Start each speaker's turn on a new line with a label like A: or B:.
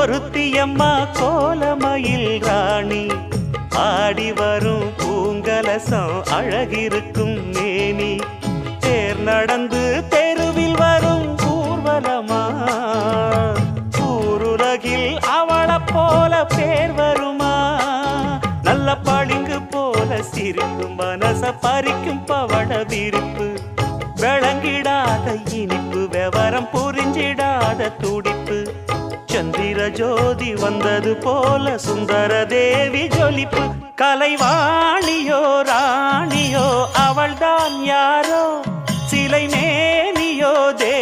A: ஒருத்தியம்மா கோலமயில் ராணி ஆடி வரும் பூங்கலசம் அழகிருக்கும் மேனி தேர் நடந்து தெருவில் வரும் ஊர்வலமா ஊருலகில் அவளை போல பேர் வருமா நல்ல பளிங்கு போல சிரிக்கும் மனச பறிக்கும் பவள விரிப்பு விளங்கிடாத இனிப்பு விவரம் புரிஞ்சிடாத துடிப்பு சந்திர ஜோதி வந்தது போல சுந்தர தேவி ஜொலிப்பு கலைவாணியோ ராணியோ அவள்தான் யாரோ சிலை மேனியோ தே